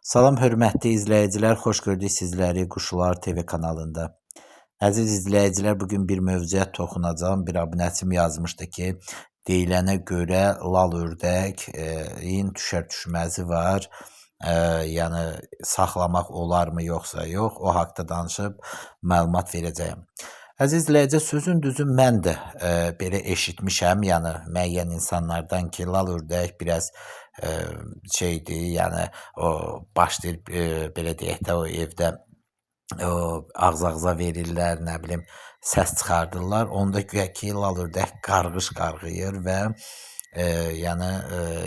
Salam hörmətli izləyicilər, xoş gördük sizləri Quşlar TV kanalında. Əziz izləyicilər, bugün bir mövzuya toxunacağım. Bir abunəçim yazmışdı ki, deyilənə görə lal ördəyin düşər-düşməzi var. Yəni saxlamaq olarmı yoxsa yox, o haqda danışıb məlumat verəcəyəm. Əziz izləyicilər, sözün düzü mən də belə eşitmişəm, yəni müəyyən insanlardan ki, lal ördək biraz şeydir, yəni o başlayır belə deyək də o evdə o ağız-ağıza verirlər, nə bilim səs çıxardırlar. Onda güya ki, lal ördək qarğış qarğıyır və yəni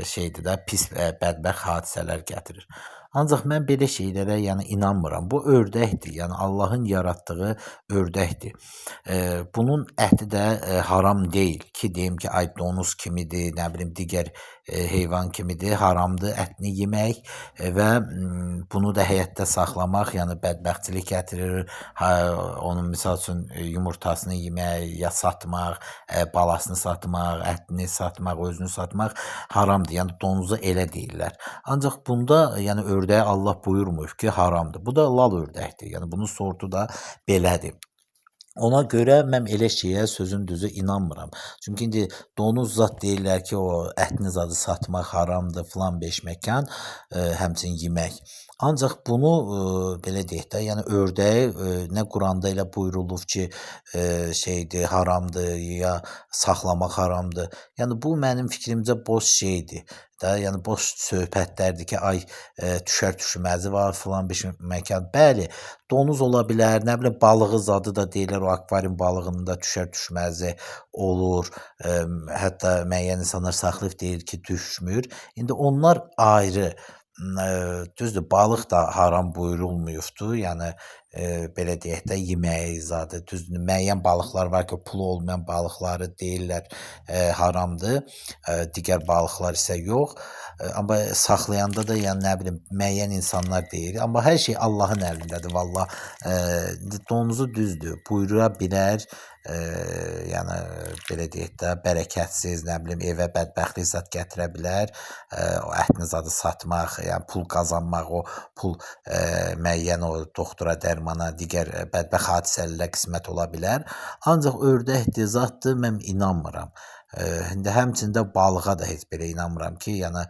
şeydir də pis bədbəxt hadisələr gətirir. Ancaq mən belə şeylərə yəni inanmıram. Bu ördəkdir, yəni Allahın yaratdığı ördəkdir. Bunun əti də haram deyil ki, deyim ki, ay donuz kimidir, nə bilim digər heyvan kimidir, haramdır ətini yemək və bunu da həyətdə saxlamaq, yəni bədbəxtçilik gətirir. Onun misal üçün yumurtasını yemək, ya satmaq, balasını satmaq, ətini satmaq, özünü satmaq haramdır. Yəni donuza elə deyirlər. Ancaq bunda yəni ördəyə Allah buyurmur ki, haramdır. Bu da lal ördəkdir. Yəni bunun sortu da belədir. Ona görə mən elə şeyə sözün düzü inanmıram. Çünki indi donuz zat deyirlər ki, o ətini zadı satmaq haramdır, filan beşməkan, həmçinin yemək. Ancaq bunu belə deyək də, yəni ördəyi nə Quranda elə buyurulub ki, şeydir, haramdır, ya saxlamaq haramdır. Yəni bu mənim fikrimcə boş şeydir də, yəni boş söhbətlərdir ki, ay düşər-düşməzi var, filan beşməkan. Bəli, donuz ola bilər, nə bilim balığı zadı da deyirlər, o akvarium balığında düşər-düşməzi olur. Hətta müəyyən insanlar saxlayıb deyir ki, düşmür. İndi onlar ayrı. Düzdür, balıq da haram buyurulmuyubdur. Yəni belə deyək də, yeməyi zadı. Düzdür, müəyyən balıqlar var ki, pulu olmayan balıqları deyirlər haramdır. Digər balıqlar isə yox. Amma saxlayanda da yəni nə bilim müəyyən insanlar deyir. Amma hər şey Allahın əlindədir vallah. Donuzu düzdür, buyura bilər. Yəni belə deyək də, bərəkətsiz, nə bilim evə bədbəxtlik zad gətirə bilər. O ətini zadı satmaq, yəni pul qazanmaq, o pul müəyyən o doktora, dərmana, digər bədbəxt hadisələrə qismət ola bilər. Ancaq ördəkdir, zaddır, mən inanmıram. İndi həmçində balığa da heç belə inanmıram ki, yəni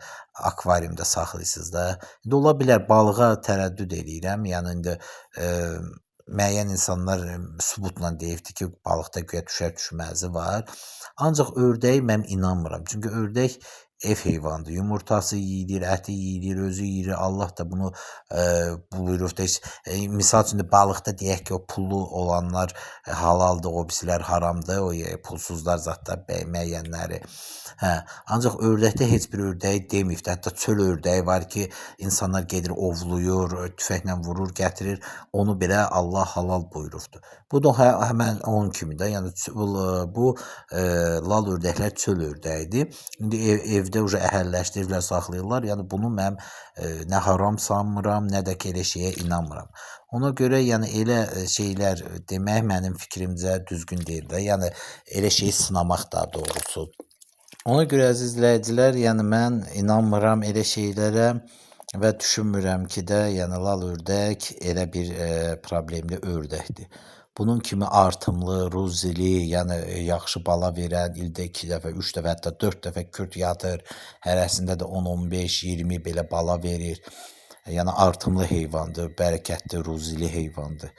akvariumda saxlayırsınız da. İndi ola bilər balığa tərəddüd eləyirəm. Yəni indi müəyyən insanlar sübutla deyibdir ki, balıqda güya düşər-düşməzi var. Ancaq ördəyi mən inanmıram. Çünki ördək ev heyvanıdır. Yumurtası yeyilir, əti yeyilir, özü yeyir. Allah da bunu buyurur da. Misal üçün balıqda deyək ki, o pulu olanlar halaldır, o birisilər haramdır, o pulsuzlar zatlar müəyyənləri. Ancaq ördəkdə heç bir ördəyi deməyib də. Hətta çöl ördəyi var ki, insanlar gedir, ovluyur, tüfəklə vurur, gətirir. Onu belə Allah halal buyurubdur. Bu da həmən onun kimi də. Yəni bu lal ördəklər çöl ördəyidir. İndi evdə əhəlləşdiriblər, saxlayırlar. Yəni bunu mən nə haram sanmıram, nə də ki elə şeyə inanmıram. Ona görə yəni elə şeylər demək mənim fikrimcə düzgün deyil də. Yəni elə şeyi sınamaq da doğrusu. Ona görə əziz izləyicilər, yəni mən inanmıram elə şeylərə və düşünmürəm ki də, yəni lal ördək elə bir problemli ördəkdir. Bunun kimi artımlı, ruzili, yəni yaxşı bala verən, ildə 2 dəfə, 3 dəfə, hətta 4 dəfə kürt yatır, hərəsində də 10, 15, 20 belə bala verir. Yəni artımlı heyvandır, bərəkətli, ruzili heyvandır.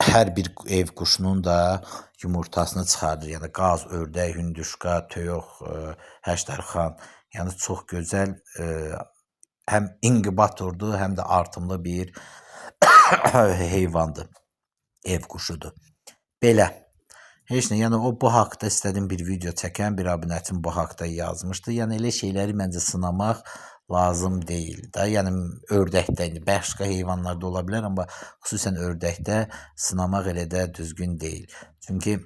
Hər bir ev quşunun da yumurtasını çıxardır. Yəni qaz, ördək, hündüşka, toyuq, həştərxan. Yəni çox gözəl həm inkubatordur, həm də artımlı bir heyvandır. Ev quşudur. Belə. Heç nə, yəni o bu haqda istədim bir video çəkən bir abunəçim bu haqda yazmışdı. Yəni elə şeyləri məncə sınamaq lazım deyil də. Yəni ördəkdə, başqa heyvanlarda ola bilər, amma xüsusən ördəkdə sınamaq elə də düzgün deyil. Çünki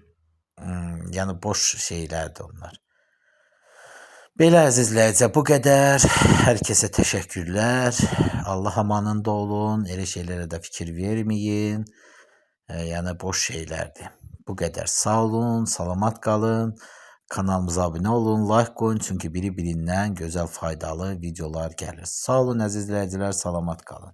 yəni boş şeylərdir onlar. Belə əziz izləyicilər, bu qədər. Hər kəsə təşəkkürlər. Allah amanında olun. Elə şeylərə də fikir verməyin. Yəni boş şeylərdir. Bu qədər. Sağ olun, salamat qalın. Kanalımıza abunə olun, like qoyun. Çünki biri-birindən gözəl, faydalı videolar gəlir. Sağ olun əziz izləyicilər, salamat qalın.